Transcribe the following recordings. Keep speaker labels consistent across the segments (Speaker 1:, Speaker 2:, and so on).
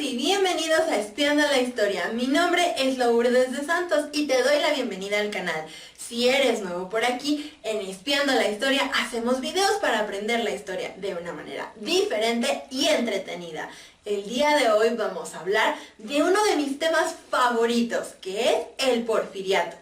Speaker 1: y bienvenidos a Espiando la Historia. Mi nombre es Lourdes de Santos y te doy la bienvenida al canal. Si eres nuevo por aquí, en Espiando la Historia hacemos videos para aprender la historia de una manera diferente y entretenida. El día de hoy vamos a hablar de uno de mis temas favoritos, que es el Porfiriato.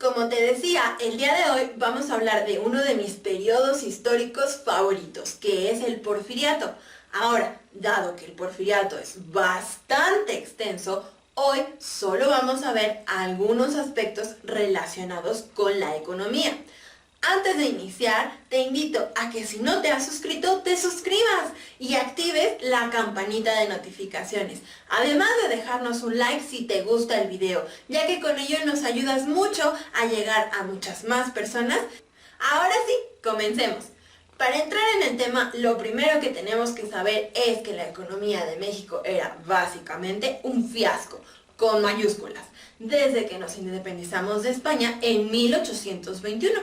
Speaker 1: Como te decía, el día de hoy vamos a hablar de uno de mis periodos históricos favoritos, que es el Porfiriato. Ahora, dado que el Porfiriato es bastante extenso, hoy solo vamos a ver algunos aspectos relacionados con la economía. Antes de iniciar, te invito a que si no te has suscrito, te suscribas y actives la campanita de notificaciones. Además de dejarnos un like si te gusta el video, ya que con ello nos ayudas mucho a llegar a muchas más personas. Ahora sí, comencemos. Para entrar en el tema, lo primero que tenemos que saber es que la economía de México era básicamente un fiasco, con mayúsculas, desde que nos independizamos de España en 1821,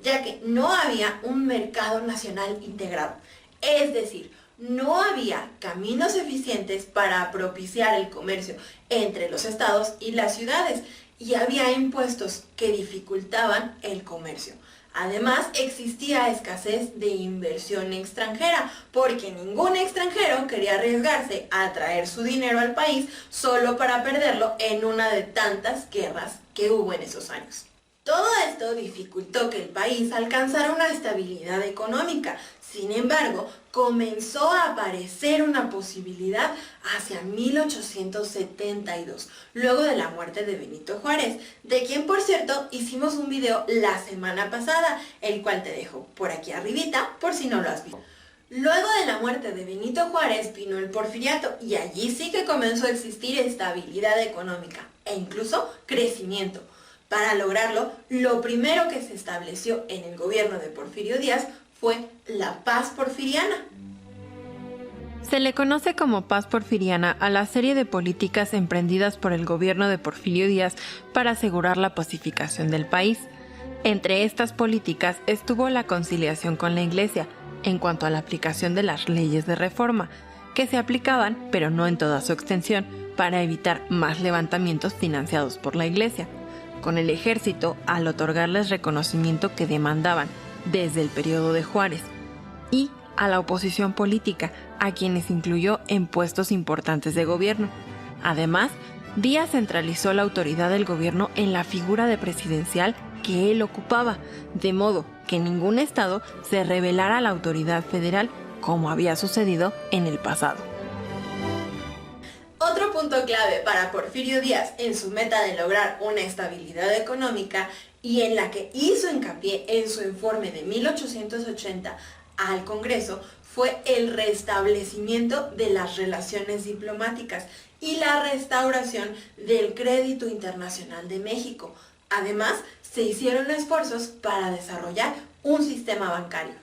Speaker 1: ya que no había un mercado nacional integrado. Es decir, no había caminos eficientes para propiciar el comercio entre los estados y las ciudades, y había impuestos que dificultaban el comercio. Además, existía escasez de inversión extranjera, porque ningún extranjero quería arriesgarse a traer su dinero al país solo para perderlo en una de tantas guerras que hubo en esos años. Todo esto dificultó que el país alcanzara una estabilidad económica. Sin embargo, comenzó a aparecer una posibilidad hacia 1872, luego de la muerte de Benito Juárez, de quien por cierto hicimos un video la semana pasada, el cual te dejo por aquí arribita por si no lo has visto. Luego de la muerte de Benito Juárez vino el Porfiriato y allí sí que comenzó a existir estabilidad económica e incluso crecimiento. Para lograrlo, lo primero que se estableció en el gobierno de Porfirio Díaz fue la paz porfiriana.
Speaker 2: Se le conoce como paz porfiriana a la serie de políticas emprendidas por el gobierno de Porfirio Díaz para asegurar la pacificación del país. Entre estas políticas estuvo la conciliación con la Iglesia en cuanto a la aplicación de las leyes de reforma, que se aplicaban, pero no en toda su extensión, para evitar más levantamientos financiados por la Iglesia, con el ejército al otorgarles reconocimiento que demandaban desde el periodo de Juárez, y a la oposición política, a quienes incluyó en puestos importantes de gobierno. Además, Díaz centralizó la autoridad del gobierno en la figura de presidencial que él ocupaba, de modo que ningún estado se rebelara a la autoridad federal, como había sucedido en el pasado.
Speaker 1: Otro punto clave para Porfirio Díaz en su meta de lograr una estabilidad económica y en la que hizo hincapié en su informe de 1880 al Congreso fue el restablecimiento de las relaciones diplomáticas y la restauración del crédito internacional de México. Además, se hicieron esfuerzos para desarrollar un sistema bancario.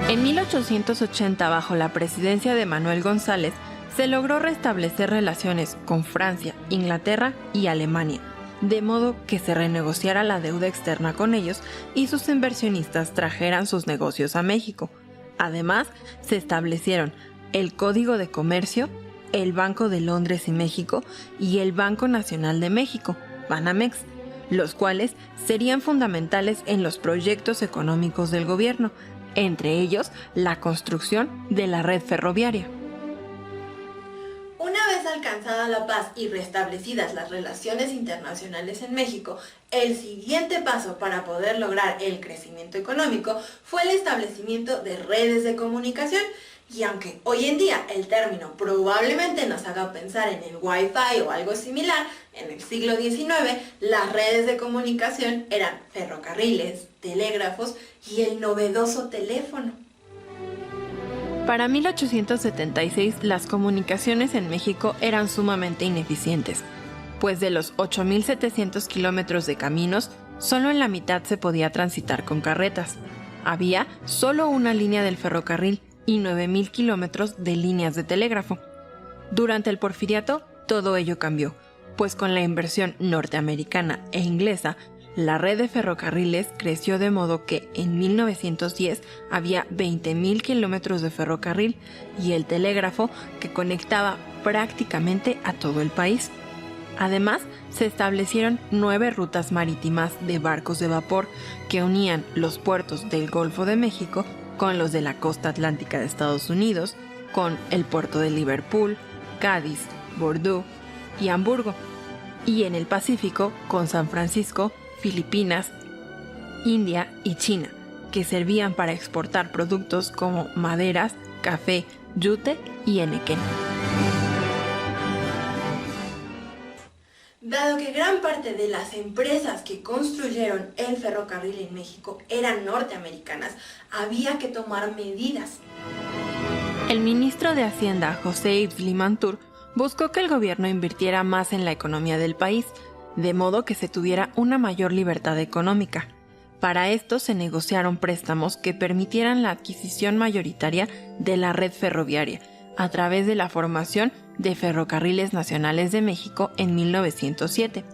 Speaker 2: En 1880, bajo la presidencia de Manuel González, se logró restablecer relaciones con Francia, Inglaterra y Alemania, de modo que se renegociara la deuda externa con ellos y sus inversionistas trajeran sus negocios a México. Además, se establecieron el Código de Comercio, el Banco de Londres y México y el Banco Nacional de México, Banamex, los cuales serían fundamentales en los proyectos económicos del gobierno, entre ellos la construcción de la red ferroviaria.
Speaker 1: Una vez alcanzada la paz y restablecidas las relaciones internacionales en México, el siguiente paso para poder lograr el crecimiento económico fue el establecimiento de redes de comunicación. Y aunque hoy en día el término probablemente nos haga pensar en el Wi-Fi o algo similar, en el siglo XIX las redes de comunicación eran ferrocarriles, telégrafos y el novedoso teléfono.
Speaker 2: Para 1876 las comunicaciones en México eran sumamente ineficientes, pues de los 8.700 kilómetros de caminos, solo en la mitad se podía transitar con carretas. Había solo una línea del ferrocarril y 9.000 kilómetros de líneas de telégrafo. Durante el Porfiriato, todo ello cambió, pues con la inversión norteamericana e inglesa, la red de ferrocarriles creció de modo que en 1910 había 20.000 kilómetros de ferrocarril y el telégrafo que conectaba prácticamente a todo el país. Además, se establecieron 9 rutas marítimas de barcos de vapor que unían los puertos del Golfo de México con los de la costa atlántica de Estados Unidos, con el puerto de Liverpool, Cádiz, Bordeaux y Hamburgo, y en el Pacífico con San Francisco, Filipinas, India y China, que servían para exportar productos como maderas, café, yute y henequén.
Speaker 1: Dado que gran parte de las empresas que construyeron el ferrocarril en México eran norteamericanas, había que tomar medidas.
Speaker 2: El ministro de Hacienda, José Yves Limantour, buscó que el gobierno invirtiera más en la economía del país, de modo que se tuviera una mayor libertad económica. Para esto se negociaron préstamos que permitieran la adquisición mayoritaria de la red ferroviaria, a través de la formación de Ferrocarriles Nacionales de México en 1907.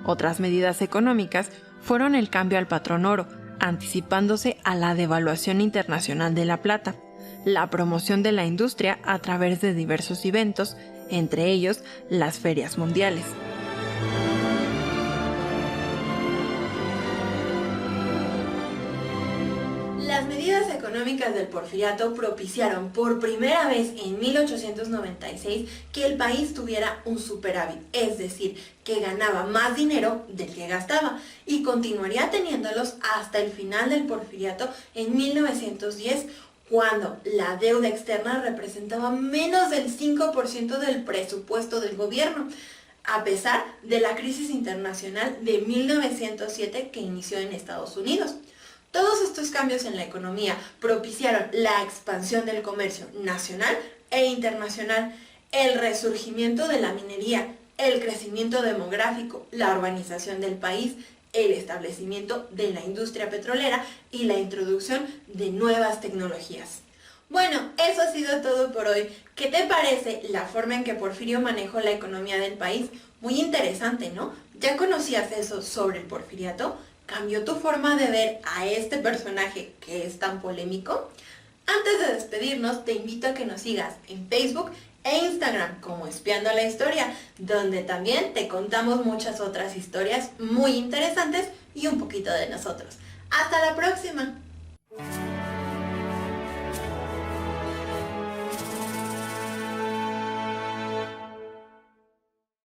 Speaker 2: Otras medidas económicas fueron el cambio al patrón oro, anticipándose a la devaluación internacional de la plata, la promoción de la industria a través de diversos eventos, entre ellos las ferias mundiales.
Speaker 1: Las medidas económicas del Porfiriato propiciaron por primera vez en 1896 que el país tuviera un superávit, es decir, que ganaba más dinero del que gastaba, y continuaría teniéndolos hasta el final del Porfiriato en 1910, cuando la deuda externa representaba menos del 5% del presupuesto del gobierno, a pesar de la crisis internacional de 1907 que inició en Estados Unidos. Todos estos cambios en la economía propiciaron la expansión del comercio nacional e internacional, el resurgimiento de la minería, el crecimiento demográfico, la urbanización del país, el establecimiento de la industria petrolera y la introducción de nuevas tecnologías. Bueno, eso ha sido todo por hoy. ¿Qué te parece la forma en que Porfirio manejó la economía del país? Muy interesante, ¿no? ¿Ya conocías eso sobre el Porfiriato? ¿Cambió tu forma de ver a este personaje que es tan polémico? Antes de despedirnos, te invito a que nos sigas en Facebook e Instagram como Espiando la Historia, donde también te contamos muchas otras historias muy interesantes y un poquito de nosotros. ¡Hasta la próxima!